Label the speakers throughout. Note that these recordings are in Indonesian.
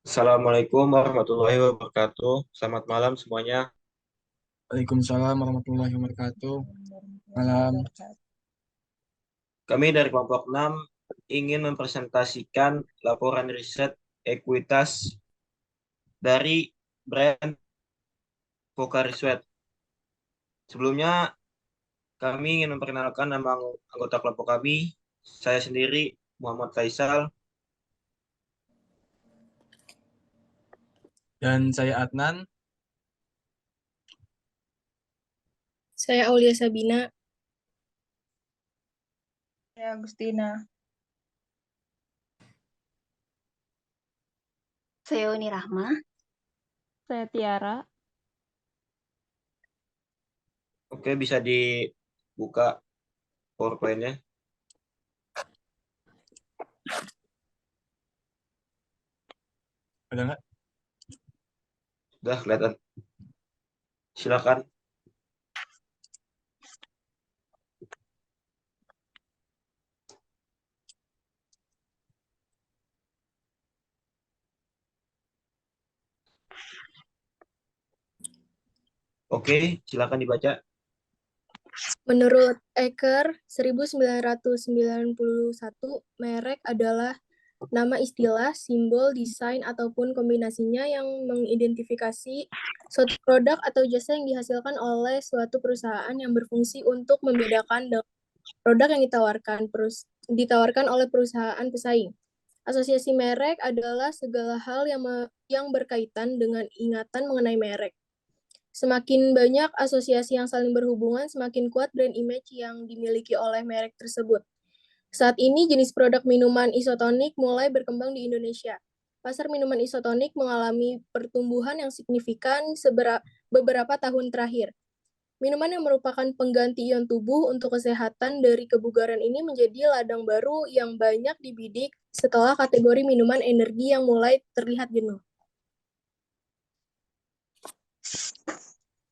Speaker 1: Assalamualaikum warahmatullahi wabarakatuh. Selamat malam semuanya.
Speaker 2: Waalaikumsalam warahmatullahi wabarakatuh. Malam.
Speaker 1: Kami dari kelompok 6 ingin mempresentasikan laporan riset ekuitas dari brand Pocari Sweat. Sebelumnya, kami ingin memperkenalkan nama anggota kelompok kami. Saya sendiri, Muhammad Faisal.
Speaker 2: Dan saya Adnan.
Speaker 3: Saya Aulia Sabina.
Speaker 4: Saya Agustina.
Speaker 5: Saya Uni Rahma.
Speaker 4: Saya Tiara.
Speaker 1: Oke, bisa dibuka PowerPoint-nya.
Speaker 2: Ada nggak?
Speaker 1: Sudah kelihatan. Silakan. Oke, silakan dibaca.
Speaker 3: Menurut Eker 1991, merek adalah nama istilah, simbol, desain, ataupun kombinasinya yang mengidentifikasi suatu produk atau jasa yang dihasilkan oleh suatu perusahaan yang berfungsi untuk membedakan produk yang ditawarkan oleh perusahaan pesaing. Asosiasi merek adalah segala hal yang berkaitan dengan ingatan mengenai merek. Semakin banyak asosiasi yang saling berhubungan, semakin kuat brand image yang dimiliki oleh merek tersebut. Saat ini jenis produk minuman isotonik mulai berkembang di Indonesia. Pasar minuman isotonik mengalami pertumbuhan yang signifikan beberapa tahun terakhir. Minuman yang merupakan pengganti ion tubuh untuk kesehatan dari kebugaran ini menjadi ladang baru yang banyak dibidik setelah kategori minuman energi yang mulai terlihat jenuh.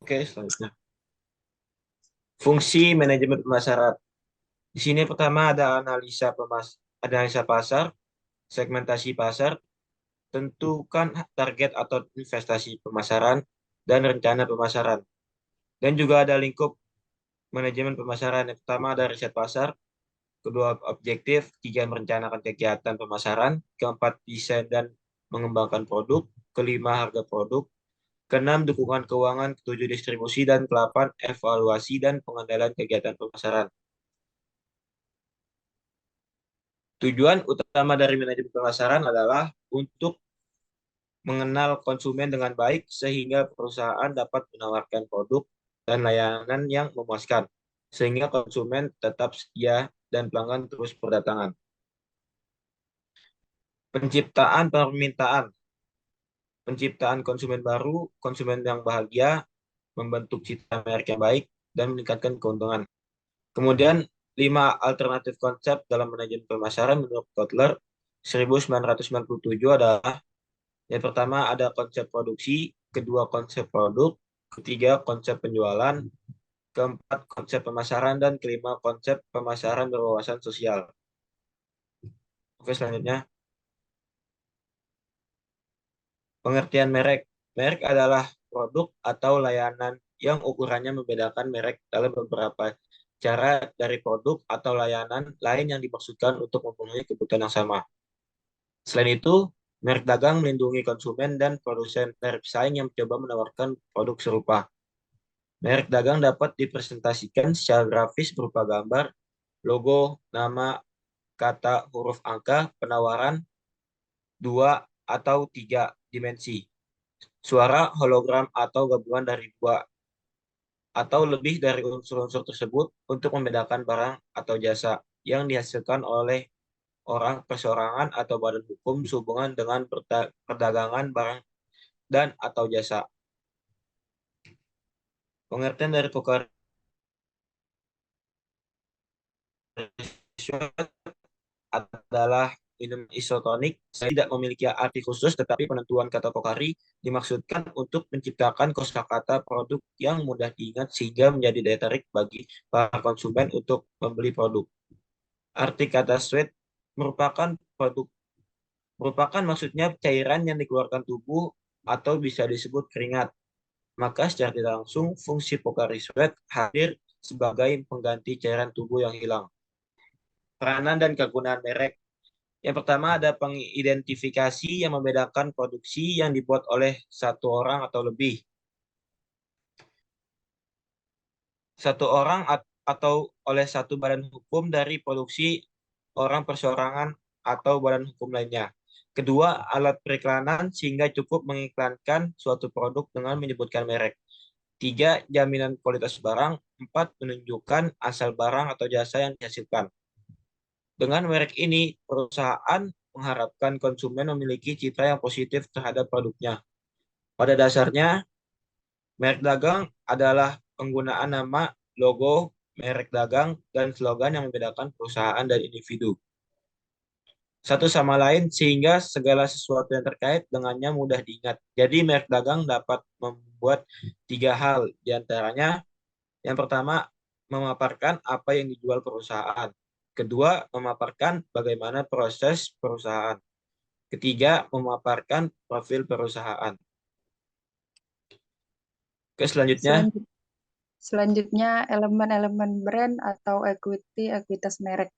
Speaker 1: Oke, selanjutnya. Fungsi manajemen pemasaran. Di sini pertama ada analisa pasar, segmentasi pasar, tentukan target atau investasi pemasaran, dan rencana pemasaran. Dan juga ada lingkup manajemen pemasaran. Yang pertama ada riset pasar, kedua objektif, tiga merencanakan kegiatan pemasaran, keempat desain dan mengembangkan produk, kelima harga produk, keenam dukungan keuangan, ketujuh distribusi, dan kelapan evaluasi dan pengendalian kegiatan pemasaran. Tujuan utama dari manajemen pemasaran adalah untuk mengenal konsumen dengan baik sehingga perusahaan dapat menawarkan produk dan layanan yang memuaskan, sehingga konsumen tetap setia dan pelanggan terus berdatangan. Penciptaan permintaan, penciptaan konsumen baru, konsumen yang bahagia, membentuk citra merek yang baik, dan meningkatkan keuntungan. Kemudian, 5 alternatif konsep dalam manajemen pemasaran menurut Kotler 1997 adalah yang pertama ada konsep produksi, kedua konsep produk, ketiga konsep penjualan, keempat konsep pemasaran, dan kelima konsep pemasaran berwawasan sosial. Oke, selanjutnya. Pengertian merek. Merek adalah produk atau layanan yang ukurannya membedakan merek dalam beberapa cara dari produk atau layanan lain yang dimaksudkan untuk memenuhi kebutuhan yang sama. Selain itu, merek dagang melindungi konsumen dan produsen merek pesaing yang mencoba menawarkan produk serupa. Merek dagang dapat dipresentasikan secara grafis berupa gambar, logo, nama, kata, huruf angka, penawaran, dua atau tiga dimensi, suara, hologram, atau gabungan dari dua atau lebih dari unsur-unsur tersebut untuk membedakan barang atau jasa yang dihasilkan oleh orang perseorangan atau badan hukum sehubungan dengan perdagangan barang dan atau jasa. Pengertian dari Pocari Sweat adalah minum isotonik tidak memiliki arti khusus, tetapi penentuan kata Pocari dimaksudkan untuk menciptakan kosakata produk yang mudah diingat sehingga menjadi daya tarik bagi para konsumen untuk membeli produk. Arti kata sweat merupakan produk merupakan maksudnya cairan yang dikeluarkan tubuh atau bisa disebut keringat. Maka secara tidak langsung fungsi Pocari Sweat hadir sebagai pengganti cairan tubuh yang hilang. Peranan dan kegunaan merek. Yang pertama ada pengidentifikasi yang membedakan produksi yang dibuat oleh satu orang atau lebih. Satu orang atau oleh satu badan hukum dari produksi orang perseorangan atau badan hukum lainnya. Kedua, alat periklanan sehingga cukup mengiklankan suatu produk dengan menyebutkan merek. Tiga, jaminan kualitas barang. Empat, menunjukkan asal barang atau jasa yang dihasilkan. Dengan merek ini, perusahaan mengharapkan konsumen memiliki citra yang positif terhadap produknya. Pada dasarnya, merek dagang adalah penggunaan nama, logo, merek dagang, dan slogan yang membedakan perusahaan dan individu satu sama lain sehingga segala sesuatu yang terkait dengannya mudah diingat. Jadi merek dagang dapat membuat tiga hal, diantaranya yang pertama memaparkan apa yang dijual perusahaan, kedua memaparkan bagaimana proses perusahaan, ketiga memaparkan profil perusahaan. Oke, selanjutnya
Speaker 4: Selanjutnya, elemen-elemen brand atau ekuitas merek.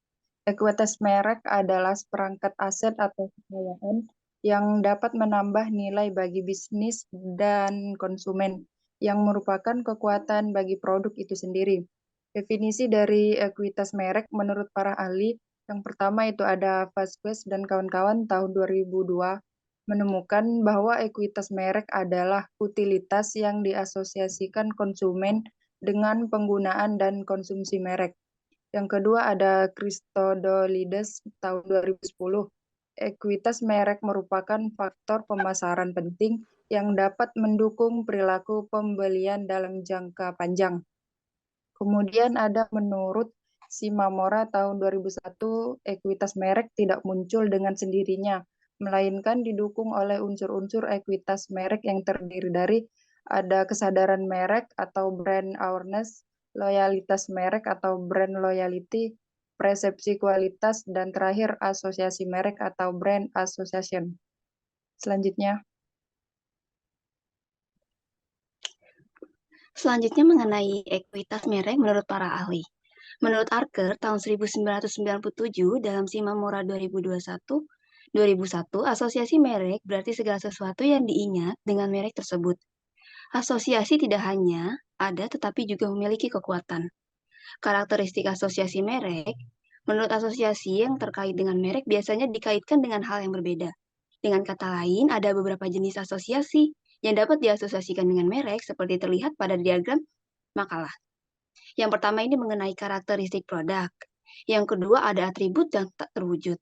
Speaker 4: Ekuitas merek adalah seperangkat aset atau kekayaan yang dapat menambah nilai bagi bisnis dan konsumen, yang merupakan kekuatan bagi produk itu sendiri. Definisi dari ekuitas merek menurut para ahli, yang pertama itu ada Vasquez dan kawan-kawan tahun 2002, menemukan bahwa ekuitas merek adalah utilitas yang diasosiasikan konsumen dengan penggunaan dan konsumsi merek. Yang kedua ada Christodoulides tahun 2010. Ekuitas merek merupakan faktor pemasaran penting yang dapat mendukung perilaku pembelian dalam jangka panjang. Kemudian ada menurut Shimamura tahun 2001, ekuitas merek tidak muncul dengan sendirinya, melainkan didukung oleh unsur-unsur ekuitas merek yang terdiri dari ada kesadaran merek atau brand awareness, loyalitas merek atau brand loyalty, persepsi kualitas, dan terakhir asosiasi merek atau brand association. Selanjutnya,
Speaker 5: Selanjutnya mengenai ekuitas merek menurut para ahli. Menurut Archer tahun 1997 dalam Shimamura 2001, asosiasi merek berarti segala sesuatu yang diingat dengan merek tersebut. Asosiasi tidak hanya ada tetapi juga memiliki kekuatan. Karakteristik asosiasi merek, menurut asosiasi yang terkait dengan merek biasanya dikaitkan dengan hal yang berbeda. Dengan kata lain, ada beberapa jenis asosiasi yang dapat diasosiasikan dengan merek seperti terlihat pada diagram makalah. Yang pertama ini mengenai karakteristik produk. Yang kedua ada atribut yang tak terwujud.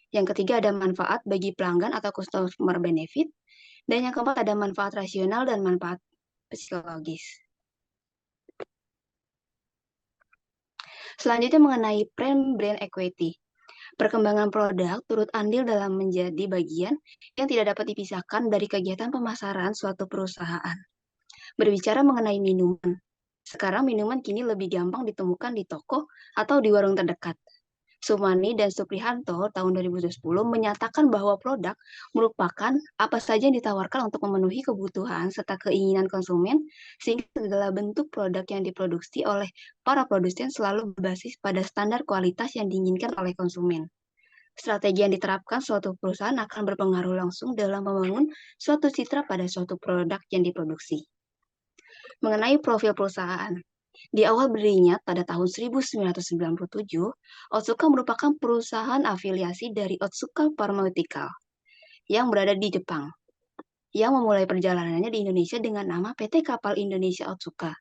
Speaker 5: Yang ketiga ada manfaat bagi pelanggan atau customer benefit. Dan yang keempat ada manfaat rasional dan manfaat psikologis. Selanjutnya mengenai brand equity. Perkembangan produk turut andil dalam menjadi bagian yang tidak dapat dipisahkan dari kegiatan pemasaran suatu perusahaan. Berbicara mengenai minuman, sekarang minuman kini lebih gampang ditemukan di toko atau di warung terdekat. Sumani dan Suprihanto tahun 2010 menyatakan bahwa produk merupakan apa saja yang ditawarkan untuk memenuhi kebutuhan serta keinginan konsumen, sehingga segala bentuk produk yang diproduksi oleh para produsen selalu berbasis pada standar kualitas yang diinginkan oleh konsumen. Strategi yang diterapkan suatu perusahaan akan berpengaruh langsung dalam membangun suatu citra pada suatu produk yang diproduksi. Mengenai profil perusahaan, di awal berdirinya pada tahun 1997, Otsuka merupakan perusahaan afiliasi dari Otsuka Pharmaceutical yang berada di Jepang, yang memulai perjalanannya di Indonesia dengan nama PT Kapal Indonesia Otsuka.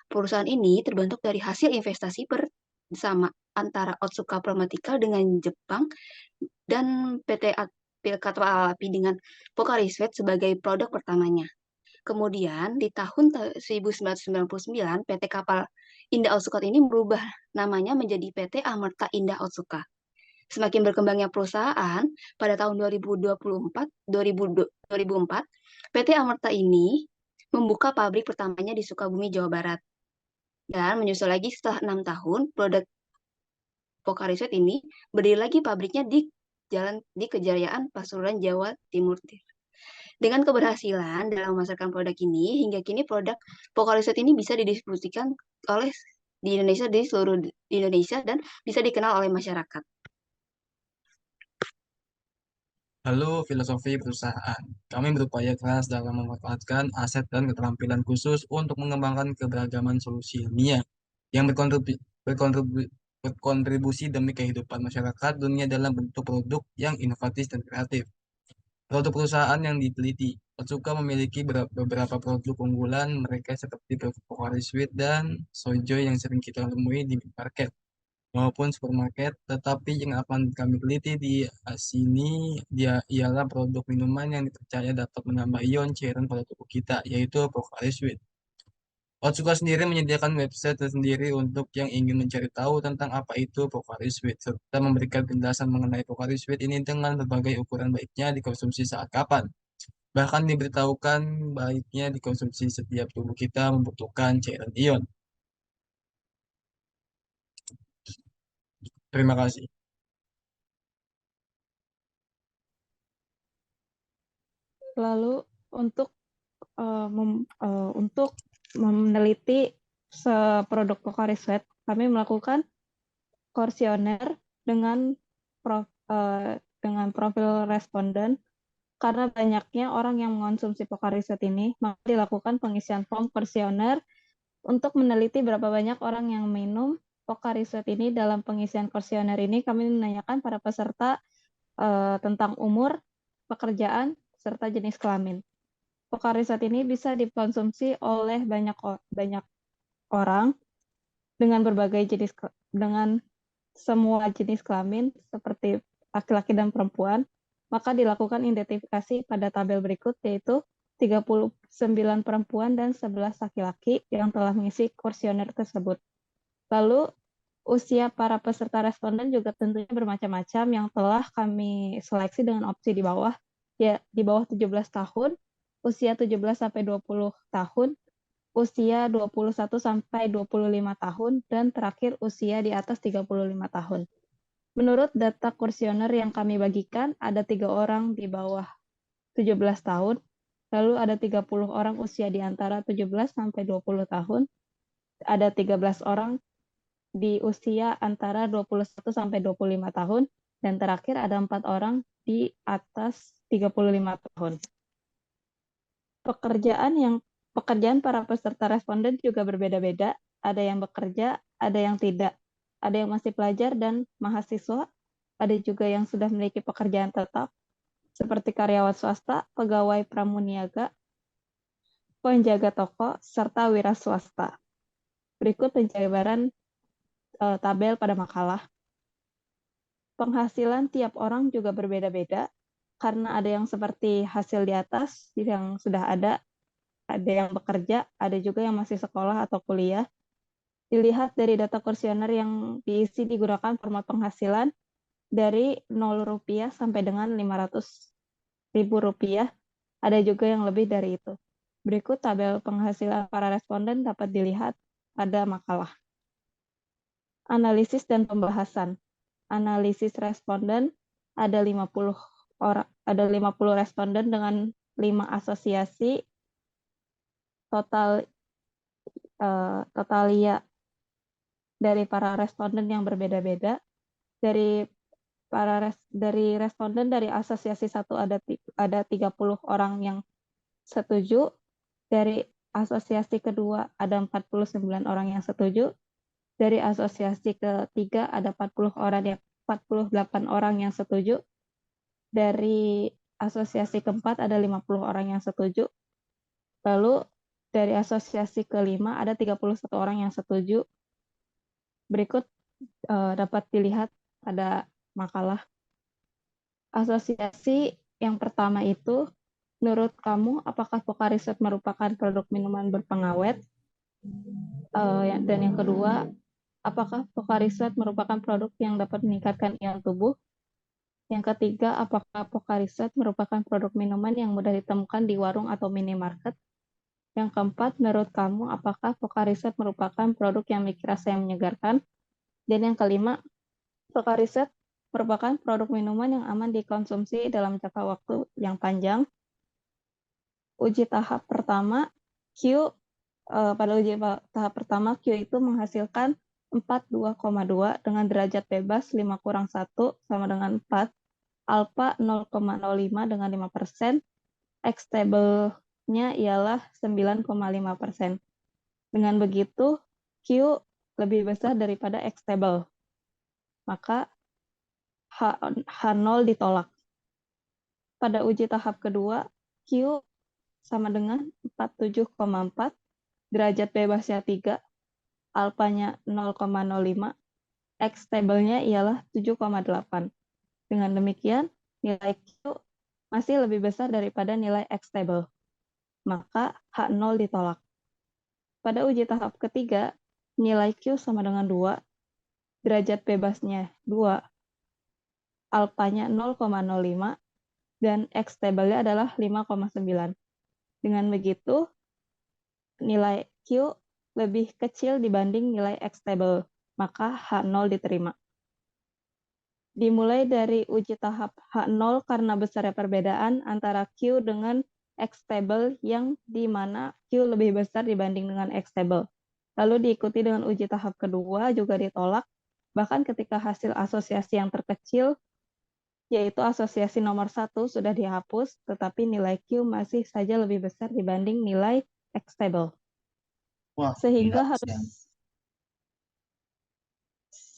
Speaker 5: Perusahaan ini terbentuk dari hasil investasi bersama antara Otsuka Pharmaceutical dengan Jepang dan PT Kapal Api dengan Pocari Sweat sebagai produk pertamanya. Kemudian di tahun 1999, PT Kapal Indah Otsuka ini berubah namanya menjadi PT Amerta Indah Otsuka. Semakin berkembangnya perusahaan, pada tahun 2004, PT Amerta ini membuka pabrik pertamanya di Sukabumi, Jawa Barat. Dan menyusul lagi setelah 6 tahun, produk Pocari Sweat ini berdiri lagi pabriknya di Jalan di Kejayaan, Pasuruan, Jawa Timur. Dengan keberhasilan dalam memasarkan produk ini, hingga kini produk Pokariset ini bisa didistribusikan oleh di Indonesia, di seluruh Indonesia, dan bisa dikenal oleh masyarakat.
Speaker 2: Lalu filosofi perusahaan. Kami berupaya keras dalam memanfaatkan aset dan keterampilan khusus untuk mengembangkan keberagaman solusi ilmiah yang berkontribusi demi kehidupan masyarakat dunia dalam bentuk produk yang inovatif dan kreatif. Produk perusahaan yang diteliti Otsuka memiliki beberapa produk unggulan mereka seperti Pocari Sweat dan Sojoy yang sering kita temui di market maupun supermarket, tetapi yang akan kami teliti di sini ialah produk minuman yang dipercaya dapat menambah ion cairan pada tubuh kita, yaitu Pocari Sweat. Otsuka sendiri menyediakan website tersendiri untuk yang ingin mencari tahu tentang apa itu Pocari Sweat, serta memberikan penjelasan mengenai Pocari Sweat ini dengan berbagai ukuran baiknya dikonsumsi saat kapan. Bahkan diberitahukan baiknya dikonsumsi setiap tubuh kita membutuhkan cairan ion. Terima kasih.
Speaker 6: Lalu untuk meneliti produk Pocari Sweat, kami melakukan kuesioner dengan profil responden. Karena banyaknya orang yang mengonsumsi Pocari Sweat ini, maka dilakukan pengisian form kuesioner untuk meneliti berapa banyak orang yang minum Pocari Sweat ini. Dalam pengisian kuesioner ini, kami menanyakan para peserta tentang umur, pekerjaan, serta jenis kelamin. Pocari Sweat ini bisa dikonsumsi oleh banyak orang dengan berbagai jenis, dengan semua jenis kelamin seperti laki-laki dan perempuan. Maka dilakukan identifikasi pada tabel berikut, yaitu 39 perempuan dan 11 laki-laki yang telah mengisi kuesioner tersebut. Lalu usia para peserta responden juga tentunya bermacam-macam yang telah kami seleksi dengan opsi di bawah, ya di bawah 17 tahun, usia 17 sampai 20 tahun, usia 21 sampai 25 tahun, dan terakhir usia di atas 35 tahun. Menurut data kuesioner yang kami bagikan, ada 3 orang di bawah 17 tahun, lalu ada 30 orang usia di antara 17 sampai 20 tahun, ada 13 orang di usia antara 21 sampai 25 tahun, dan terakhir ada 4 orang di atas 35 tahun. Pekerjaan para peserta responden juga berbeda-beda, ada yang bekerja, ada yang tidak. Ada yang masih pelajar dan mahasiswa, ada juga yang sudah memiliki pekerjaan tetap, seperti karyawan swasta, pegawai pramuniaga, penjaga toko, serta wira swasta. Berikut penjabaran tabel pada makalah. Penghasilan tiap orang juga berbeda-beda, karena ada yang seperti hasil di atas yang sudah ada yang bekerja, ada juga yang masih sekolah atau kuliah. Dilihat dari data kuesioner yang diisi digunakan format penghasilan dari 0 rupiah sampai dengan 500.000 rupiah. Ada juga yang lebih dari itu. Berikut tabel penghasilan para responden dapat dilihat pada makalah. Analisis dan pembahasan. Analisis responden ada 50 responden dengan 5 asosiasi. Totalia dari para responden yang berbeda-beda. Dari responden dari asosiasi 1 ada 30 orang yang setuju. Dari asosiasi kedua ada 49 orang yang setuju. Dari asosiasi ketiga ada 48 orang yang setuju. Dari asosiasi keempat ada 50 orang yang setuju. Lalu dari asosiasi kelima ada 31 orang yang setuju. Berikut dapat dilihat pada makalah. Asosiasi yang pertama itu, menurut kamu, apakah Pocari Sweat merupakan produk minuman berpengawet? Dan yang kedua, apakah Pocari Sweat merupakan produk yang dapat meningkatkan ion tubuh? Yang ketiga, apakah Pocari Sweat merupakan produk minuman yang mudah ditemukan di warung atau minimarket? Yang keempat, menurut kamu, apakah Pocari Sweat merupakan produk yang memiliki rasa yang menyegarkan? Dan yang kelima, Pocari Sweat merupakan produk minuman yang aman dikonsumsi dalam jangka waktu yang panjang. Uji tahap pertama, pada uji tahap pertama, Q itu menghasilkan 42,2 dengan derajat bebas 5-1 sama dengan 4, alfa 0,05 dengan 5%, X stable-nya ialah 9,5%. Dengan begitu, Q lebih besar daripada X stable. Maka H0 ditolak. Pada uji tahap kedua, Q sama dengan 47,4, derajat bebasnya 3, alfanya 0,05, X stable-nya ialah 7,8. Dengan demikian, nilai Q masih lebih besar daripada nilai X stable. Maka H0 ditolak. Pada uji tahap ketiga, nilai Q sama dengan 2, derajat bebasnya 2, alfanya 0,05, dan X stable-nya adalah 5,9. Dengan begitu, nilai Q lebih kecil dibanding nilai X stable, maka H0 diterima. Dimulai dari uji tahap H0 karena besarnya perbedaan antara Q dengan X stable yang di mana Q lebih besar dibanding dengan X stable. Lalu diikuti dengan uji tahap kedua juga ditolak, bahkan ketika hasil asosiasi yang terkecil, yaitu asosiasi nomor 1 sudah dihapus, tetapi nilai Q masih saja lebih besar dibanding nilai X stable.
Speaker 2: Wah,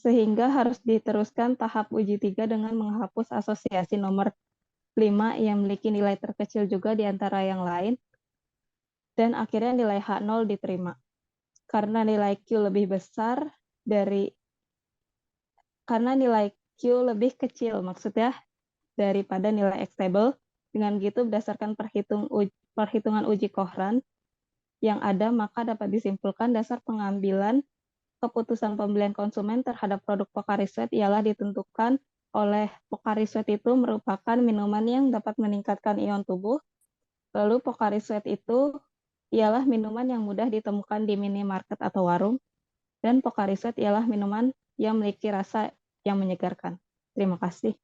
Speaker 6: Sehingga harus diteruskan tahap uji 3 dengan menghapus asosiasi nomor 5 yang memiliki nilai terkecil juga di antara yang lain, dan akhirnya nilai H0 diterima. Karena nilai Q lebih kecil maksudnya daripada nilai X stable, dengan begitu berdasarkan perhitungan uji Kohran yang ada, maka dapat disimpulkan dasar pengambilan keputusan pembelian konsumen terhadap produk Pocari Sweat ialah ditentukan oleh Pocari Sweat itu merupakan minuman yang dapat meningkatkan ion tubuh. Lalu Pocari Sweat itu ialah minuman yang mudah ditemukan di minimarket atau warung. Dan Pocari Sweat ialah minuman yang memiliki rasa yang menyegarkan. Terima kasih.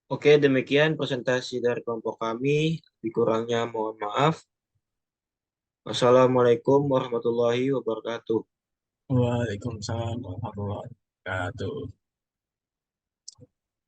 Speaker 1: Oke, demikian presentasi dari kelompok kami. Dikurangnya mohon maaf. Wassalamualaikum warahmatullahi wabarakatuh.
Speaker 2: Waalaikumsalam warahmatullahi wabarakatuh.